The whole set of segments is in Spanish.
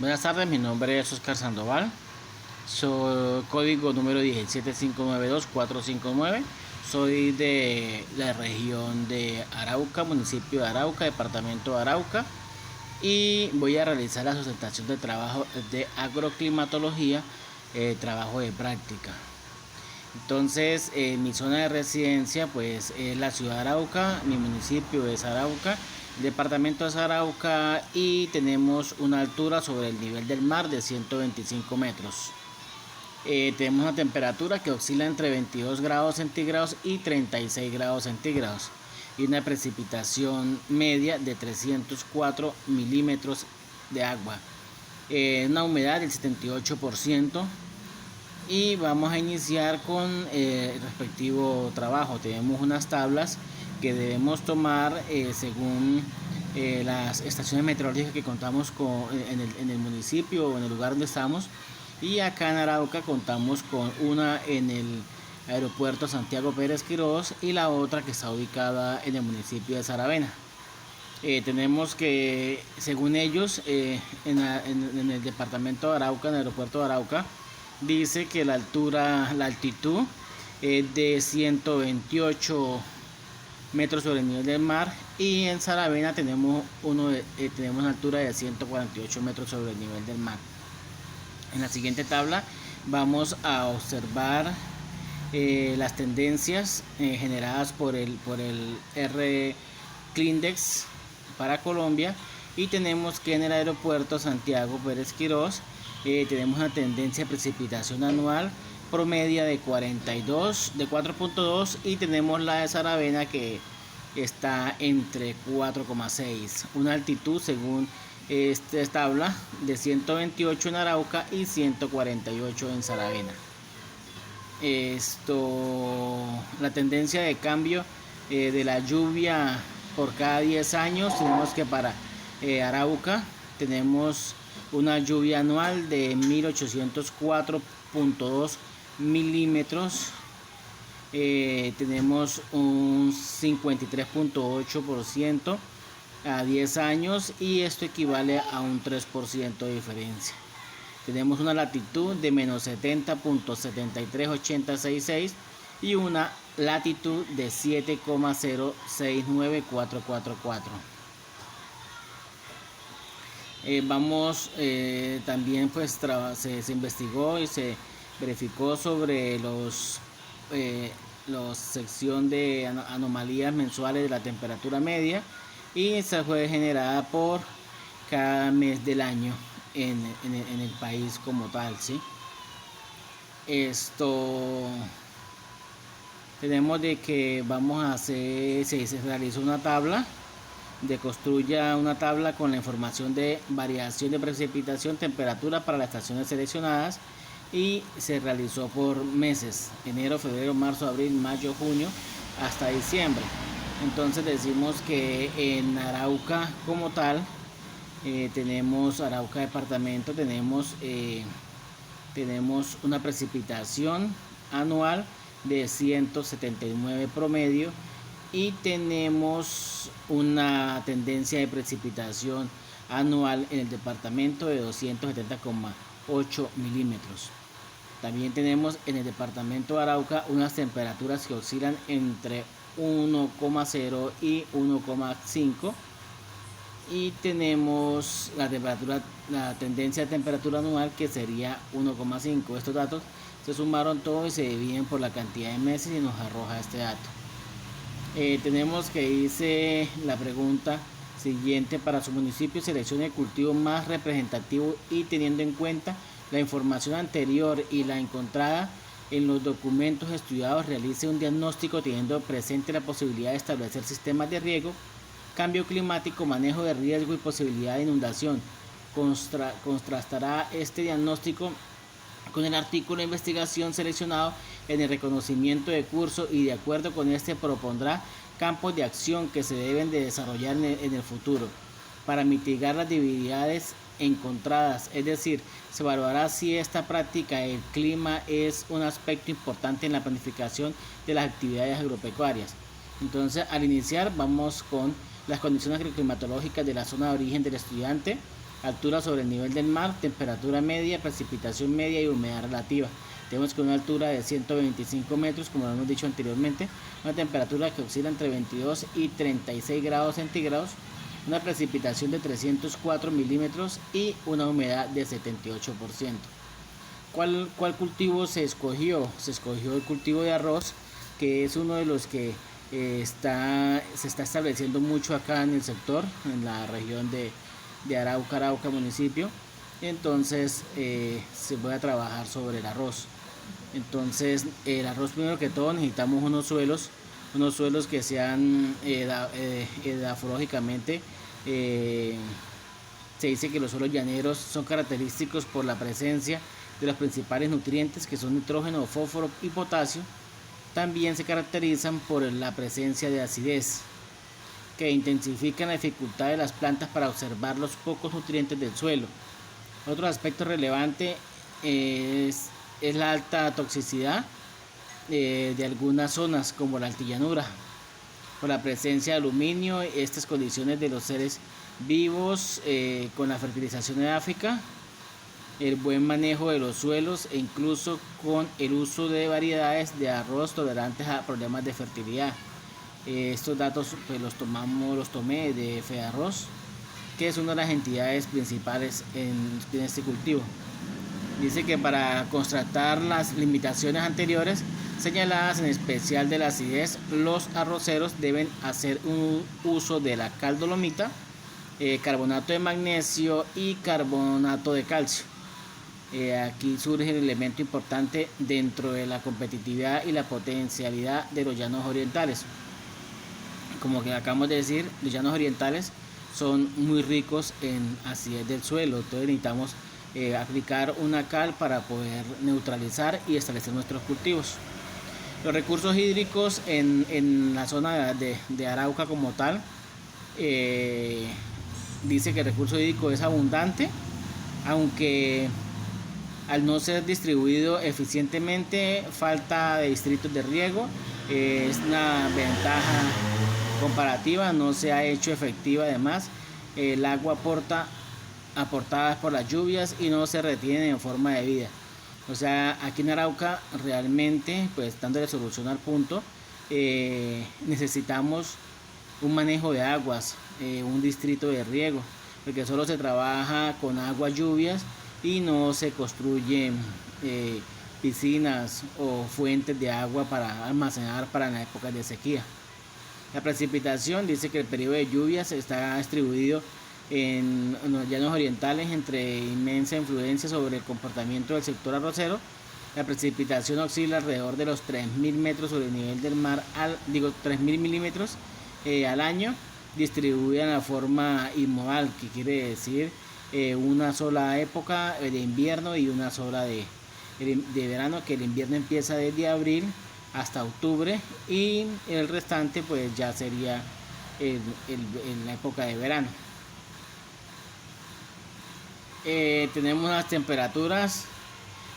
Buenas tardes, mi nombre es Oscar Sandoval, soy código número 17592-459, soy de la región de Arauca, municipio de Arauca, departamento de Arauca, y voy a realizar la sustentación de trabajo de agroclimatología, trabajo de práctica. Entonces, mi zona de residencia pues es la ciudad de Arauca, mi municipio es Arauca, el departamento es Arauca y tenemos una altura sobre el nivel del mar de 125 metros. Tenemos una temperatura que oscila entre 22 grados centígrados y 36 grados centígrados y una precipitación media de 304 milímetros de agua, una humedad del 78%. Y vamos a iniciar con el respectivo trabajo. Tenemos unas tablas que debemos tomar según las estaciones meteorológicas que contamos con en el municipio o en el lugar donde estamos. Y acá en Arauca contamos con una en el aeropuerto Santiago Pérez Quirós y la otra que está ubicada en el municipio de Saravena. Tenemos que, según ellos, en el departamento de Arauca, en el aeropuerto de Arauca, dice que la altitud es de 128 metros sobre el nivel del mar, y en Saravena tenemos una altura de 148 metros sobre el nivel del mar. En la siguiente tabla vamos a observar las tendencias generadas por el R Clindex para Colombia, y tenemos que en el aeropuerto Santiago Pérez Quirós tenemos una tendencia de precipitación anual promedia de 4.2, y tenemos la de Saravena que está entre 4,6, una altitud según esta tabla de 128 en Arauca y 148 en Saravena. La tendencia de cambio de la lluvia por cada 10 años, tenemos que para Arauca tenemos una lluvia anual de 1804.2 milímetros. Tenemos un 53.8% a 10 años, y esto equivale a un 3% de diferencia. Tenemos una latitud de menos 70.738066 y una latitud de 7,069444. También pues se investigó y se verificó sobre los sección de anomalías mensuales de la temperatura media, y esa fue generada por cada mes del año en el país como tal, ¿sí? Tenemos de que vamos a hacer, se realizó una tabla, construya una tabla con la información de variación de precipitación, temperatura para las estaciones seleccionadas, y se realizó por meses: enero, febrero, marzo, abril, mayo, junio hasta diciembre. Entonces decimos que en Arauca como tal, tenemos Arauca departamento, tenemos una precipitación anual de 179 promedio, y tenemos una tendencia de precipitación anual en el departamento de 270,8 milímetros. También tenemos en el departamento de Arauca unas temperaturas que oscilan entre 1,0 y 1,5, y tenemos la tendencia de temperatura anual que sería 1,5. Estos datos se sumaron todos y se dividen por la cantidad de meses y nos arroja este dato. Tenemos que dice la pregunta siguiente: para su municipio seleccione el cultivo más representativo y, teniendo en cuenta la información anterior y la encontrada en los documentos estudiados, realice un diagnóstico teniendo presente la posibilidad de establecer sistemas de riego, cambio climático, manejo de riesgo y posibilidad de inundación. Contrastará este diagnóstico con el artículo de investigación seleccionado en el reconocimiento de curso, y de acuerdo con este propondrá campos de acción que se deben de desarrollar en el futuro para mitigar las debilidades encontradas, es decir, se evaluará si esta práctica del clima es un aspecto importante en la planificación de las actividades agropecuarias. Entonces, al iniciar vamos con las condiciones climatológicas de la zona de origen del estudiante. Altura sobre el nivel del mar, temperatura media, precipitación media y humedad relativa. Tenemos que una altura de 125 metros, como lo hemos dicho anteriormente, una temperatura que oscila entre 22 y 36 grados centígrados, una precipitación de 304 milímetros y una humedad de 78%. ¿Cuál cultivo se escogió? Se escogió el cultivo de arroz, que es uno de los que se está estableciendo mucho acá en el sector, en la región de Arauca municipio. Entonces se puede trabajar sobre el arroz. Entonces el arroz, primero que todo, necesitamos unos suelos que sean edafológicamente, se dice que los suelos llaneros son característicos por la presencia de los principales nutrientes, que son nitrógeno, fósforo y potasio. También se caracterizan por la presencia de acidez, que intensifican la dificultad de las plantas para observar los pocos nutrientes del suelo. Otro aspecto relevante es la alta toxicidad de algunas zonas, como la altillanura, por la presencia de aluminio. Estas condiciones de los seres vivos, con la fertilización edáfica, el buen manejo de los suelos e incluso con el uso de variedades de arroz tolerantes a problemas de fertilidad. Estos datos pues los tomé de FEARROZ, que es una de las entidades principales en este cultivo. Dice que para contrastar las limitaciones anteriores señaladas, en especial de la acidez, los arroceros deben hacer un uso de la cal dolomita, carbonato de magnesio y carbonato de calcio. Aquí surge el elemento importante dentro de la competitividad y la potencialidad de los llanos orientales. Como que acabamos de decir, los llanos orientales son muy ricos en acidez del suelo, entonces necesitamos aplicar una cal para poder neutralizar y establecer nuestros cultivos. Los recursos hídricos en la zona de Arauca como tal, dice que el recurso hídrico es abundante, aunque al no ser distribuido eficientemente, falta de distritos de riego, es una ventaja comparativa, no se ha hecho efectiva. Además, el agua aportada por las lluvias y no se retiene en forma de vida. O sea, aquí en Arauca realmente, pues dándole solución al punto, necesitamos un manejo de aguas, un distrito de riego, porque solo se trabaja con aguas lluvias y no se construyen piscinas o fuentes de agua para almacenar para la época de sequía. La precipitación, dice que el periodo de lluvias está distribuido en los llanos orientales entre inmensa influencia sobre el comportamiento del sector arrocero. La precipitación oscila alrededor de los 3.000 metros sobre el nivel del mar, 3.000 milímetros al año, distribuida en la forma inmodal, que quiere decir una sola época de invierno y una sola de verano, que el invierno empieza desde abril hasta octubre y el restante pues ya sería en la época de verano. Tenemos las temperaturas,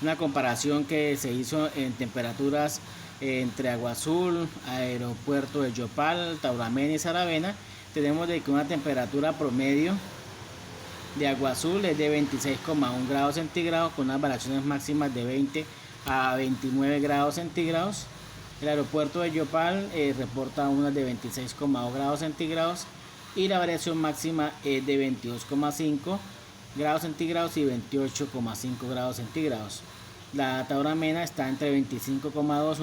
una comparación que se hizo en temperaturas entre Agua Azul, Aeropuerto de Yopal, Tauramena y Saravena. Tenemos de que una temperatura promedio de Agua Azul es de 26,1 grados centígrados, con unas variaciones máximas de 20 a 29 grados centígrados. El aeropuerto de Yopal reporta unas de 26,2 grados centígrados y la variación máxima es de 22,5 grados centígrados y 28,5 grados centígrados. La Tauramena está entre 25,2,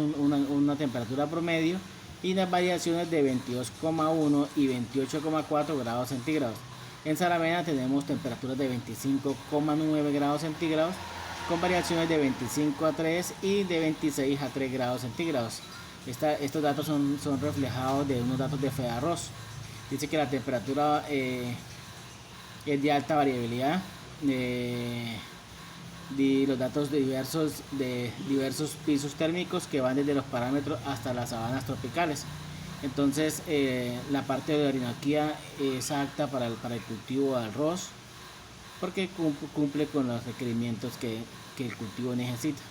una temperatura promedio, y las variaciones de 22,1 y 28,4 grados centígrados. En Saravena tenemos temperaturas de 25,9 grados centígrados con variaciones de 25 a 3 y de 26 a 3 grados centígrados. Estos datos son reflejados de unos datos de FEARROZ. Dice que la temperatura es de alta variabilidad, de los datos de diversos pisos térmicos que van desde los parámetros hasta las sabanas tropicales. Entonces la parte de Orinoquía es apta para el cultivo de arroz, porque cumple con los requerimientos que el cultivo necesita.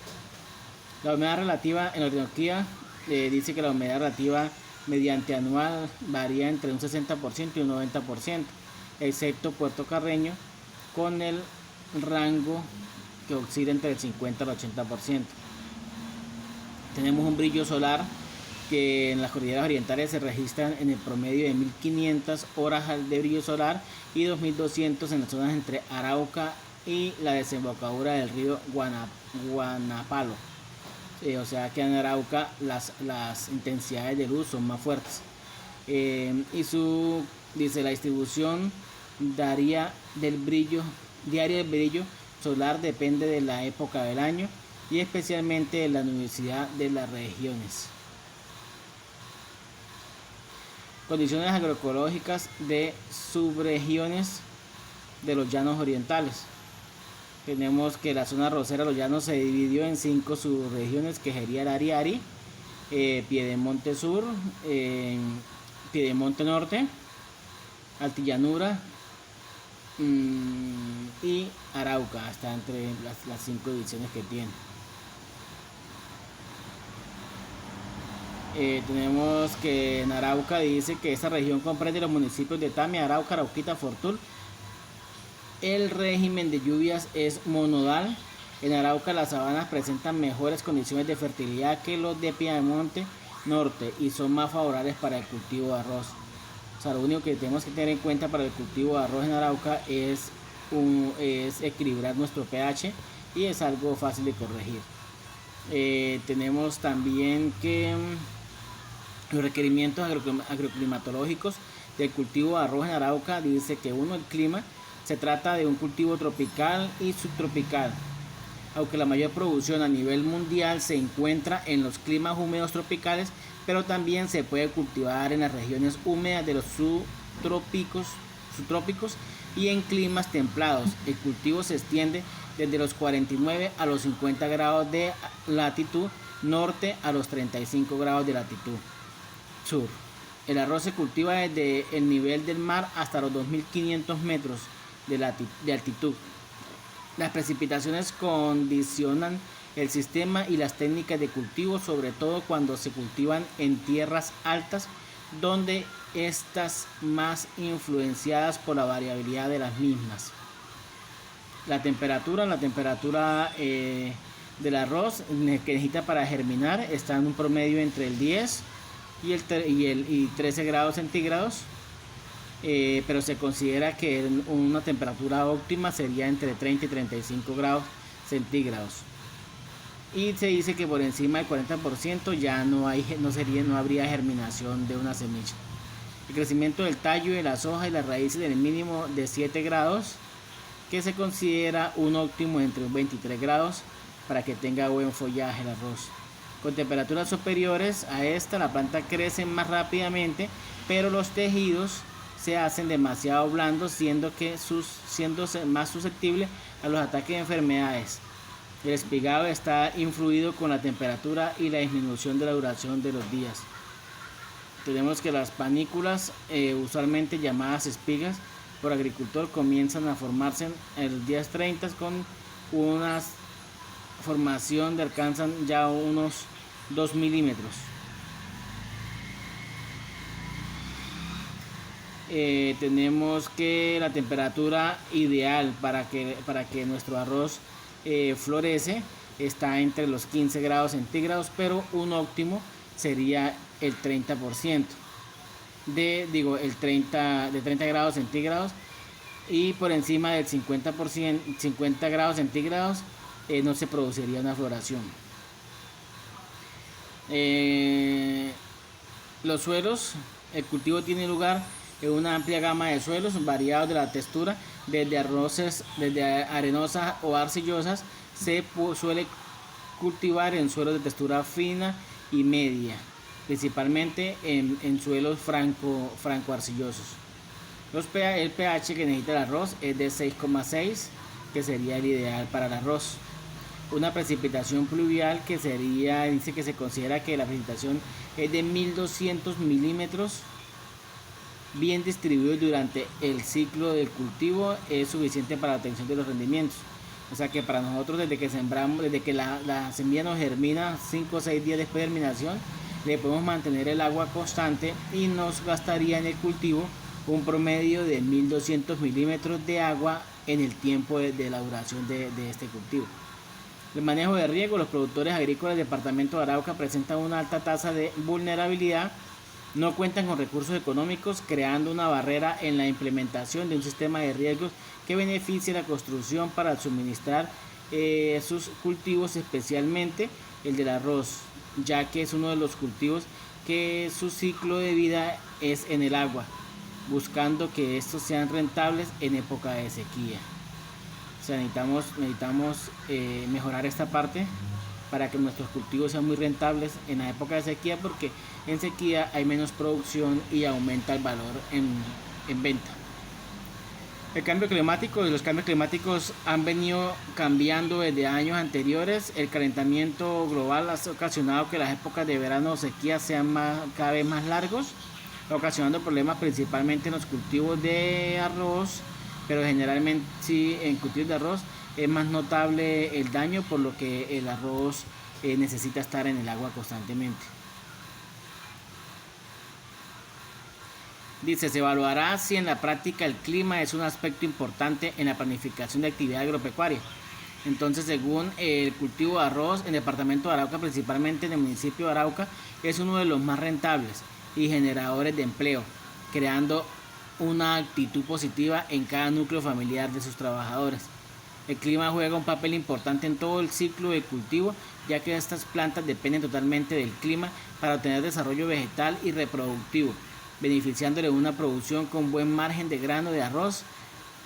La humedad relativa en Orinoquía, dice que la humedad relativa mediante anual varía entre un 60% y un 90%, excepto Puerto Carreño, con el rango que oscila entre el 50 al 80%. Tenemos un brillo solar que en las cordilleras orientales se registran en el promedio de 1500 horas de brillo solar y 2200 en las zonas entre Arauca y la desembocadura del río Guanapalo. O sea que en Arauca las intensidades de luz son más fuertes. Dice la distribución diaria del brillo solar depende de la época del año y especialmente de la luminosidad de las regiones. Condiciones agroecológicas de subregiones de los llanos orientales. Tenemos que la zona arrocera de los llanos se dividió en 5 subregiones, que sería el Ariari, Piedemonte Sur, Piedemonte Norte, Altillanura y Arauca. Está entre las 5 divisiones que tiene. Tenemos que en Arauca dice que esta región comprende los municipios de Tamia, Arauca, Arauquita, Fortul. El régimen de lluvias es monodal. En Arauca las sabanas presentan mejores condiciones de fertilidad que los de Piedemonte Norte y son más favorables para el cultivo de arroz. O sea, lo único que tenemos que tener en cuenta para el cultivo de arroz en Arauca es equilibrar nuestro pH, y es algo fácil de corregir. Tenemos también que los requerimientos agroclimatológicos del cultivo de arroz en Arauca dice que el clima. Se trata de un cultivo tropical y subtropical, aunque la mayor producción a nivel mundial se encuentra en los climas húmedos tropicales, pero también se puede cultivar en las regiones húmedas de los subtrópicos y en climas templados. El cultivo se extiende desde los 49 a los 50 grados de latitud norte a los 35 grados de latitud sur. El arroz se cultiva desde el nivel del mar hasta los 2500 metros de altitud. Las precipitaciones condicionan el sistema y las técnicas de cultivo, sobre todo cuando se cultivan en tierras altas, donde estas más influenciadas por la variabilidad de las mismas. La temperatura del arroz que necesita para germinar está en un promedio entre el 10 y 13 grados centígrados. Pero se considera que una temperatura óptima sería entre 30 y 35 grados centígrados, y se dice que por encima del 40% ya no habría germinación de una semilla. El crecimiento del tallo, de las hojas y las raíces del mínimo de 7 grados, que se considera un óptimo entre 23 grados para que tenga buen follaje el arroz. Con temperaturas superiores a esta, la planta crece más rápidamente, pero los tejidos se hacen demasiado blandos, siendo más susceptibles a los ataques de enfermedades. El espigado está influido con la temperatura y la disminución de la duración de los días. Tenemos que las panículas, usualmente llamadas espigas por agricultor, comienzan a formarse en los días 30 con una formación de alcanzan ya unos 2 milímetros. Tenemos que la temperatura ideal para que nuestro arroz florece está entre los 15 grados centígrados, pero un óptimo sería el 30% de 30 grados centígrados, y por encima del 50 grados centígrados no se produciría una floración. Los suelos, el cultivo tiene lugar en una amplia gama de suelos variados de la textura, desde arenosas o arcillosas. Se suele cultivar en suelos de textura fina y media, principalmente en suelos franco-arcillosos. El pH que necesita el arroz es de 6,6, que sería el ideal para el arroz. Una precipitación pluvial dice que se considera que la precipitación es de 1200 milímetros, bien distribuido durante el ciclo del cultivo, es suficiente para la obtención de los rendimientos. O sea que para nosotros, desde que la semilla nos germina, 5 o 6 días después de germinación, le podemos mantener el agua constante y nos gastaría en el cultivo un promedio de 1200 milímetros de agua en el tiempo de la duración de este cultivo. El manejo de riesgo. Los productores agrícolas del departamento de Arauca presentan una alta tasa de vulnerabilidad, no cuentan con recursos económicos, creando una barrera en la implementación de un sistema de riesgos que beneficie la construcción para suministrar sus cultivos, especialmente el del arroz, ya que es uno de los cultivos que su ciclo de vida es en el agua, buscando que estos sean rentables en época de sequía. O sea, necesitamos mejorar esta parte para que nuestros cultivos sean muy rentables en la época de sequía, porque en sequía hay menos producción y aumenta el valor en venta. El cambio climático. Los cambios climáticos han venido cambiando desde años anteriores. El calentamiento global ha ocasionado que las épocas de verano o sequía sean cada vez más largos, ocasionando problemas principalmente en los cultivos de arroz, pero generalmente sí, en cultivos de arroz es más notable el daño, por lo que el arroz necesita estar en el agua constantemente. Dice, se evaluará si en la práctica el clima es un aspecto importante en la planificación de actividad agropecuaria. Entonces, según el cultivo de arroz, en el departamento de Arauca, principalmente en el municipio de Arauca, es uno de los más rentables y generadores de empleo, creando una actitud positiva en cada núcleo familiar de sus trabajadores. El clima juega un papel importante en todo el ciclo de cultivo, ya que estas plantas dependen totalmente del clima para obtener desarrollo vegetal y reproductivo, beneficiándole de una producción con buen margen de grano de arroz,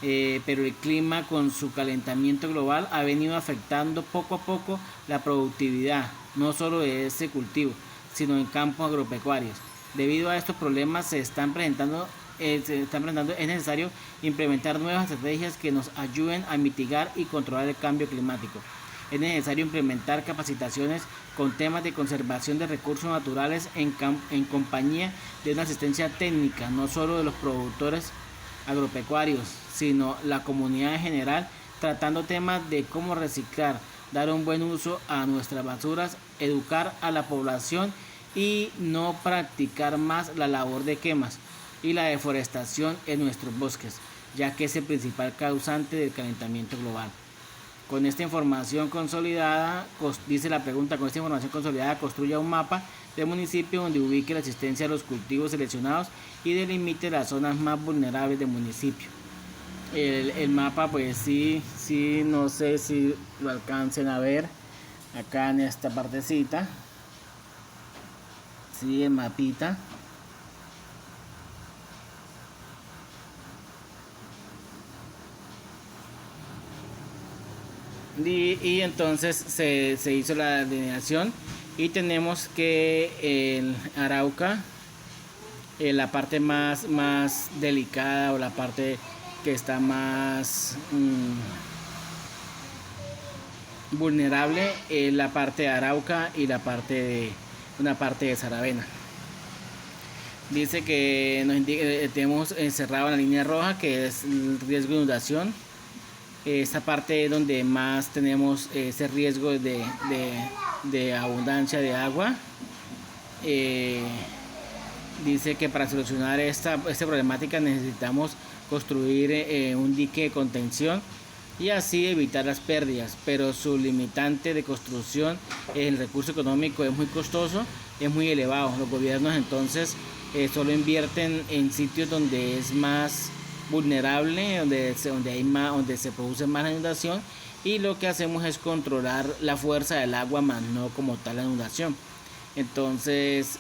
pero el clima, con su calentamiento global, ha venido afectando poco a poco la productividad, no solo de este cultivo, sino en campos agropecuarios. Debido a estos problemas se están presentando, es necesario implementar nuevas estrategias que nos ayuden a mitigar y controlar el cambio climático. Es necesario implementar capacitaciones con temas de conservación de recursos naturales en compañía de una asistencia técnica, no solo de los productores agropecuarios, sino la comunidad en general, tratando temas de cómo reciclar, dar un buen uso a nuestras basuras, educar a la población y no practicar más la labor de quemas y la deforestación en nuestros bosques, ya que es el principal causante del calentamiento global. Con esta información consolidada, dice la pregunta, con esta información consolidada construya un mapa del municipio donde ubique la existencia de los cultivos seleccionados y delimite las zonas más vulnerables del municipio. El mapa, pues sí, no sé si lo alcancen a ver acá en esta partecita. Sí, el mapita. Y entonces se hizo la delineación y tenemos que el Arauca, la parte más delicada, o la parte que está más vulnerable, es la parte de Arauca y una parte de Saravena. Dice que tenemos encerrado en la línea roja, que es el riesgo de inundación. Esta parte es donde más tenemos ese riesgo de abundancia de agua. Dice que para solucionar esta problemática necesitamos construir un dique de contención y así evitar las pérdidas, pero su limitante de construcción, el recurso económico, es muy costoso, es muy elevado. Los gobiernos entonces solo invierten en sitios donde es más vulnerable, donde se produce más inundación, y lo que hacemos es controlar la fuerza del agua, más no como tal la inundación. Entonces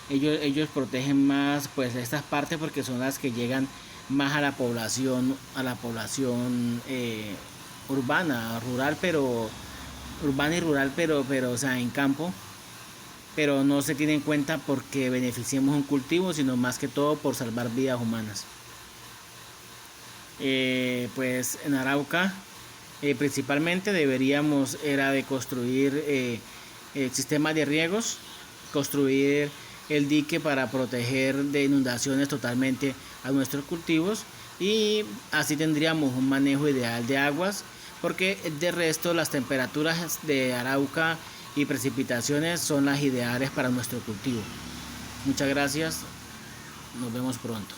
ellos protegen más pues estas partes, porque son las que llegan más a la población urbana y rural, pero o sea, en campo, pero no se tiene en cuenta porque beneficiemos un cultivo, sino más que todo por salvar vidas humanas. Pues en Arauca principalmente deberíamos de construir sistemas de riegos, construir el dique para proteger de inundaciones totalmente a nuestros cultivos, y así tendríamos un manejo ideal de aguas, porque de resto las temperaturas de Arauca y precipitaciones son las ideales para nuestro cultivo. Muchas gracias, nos vemos pronto.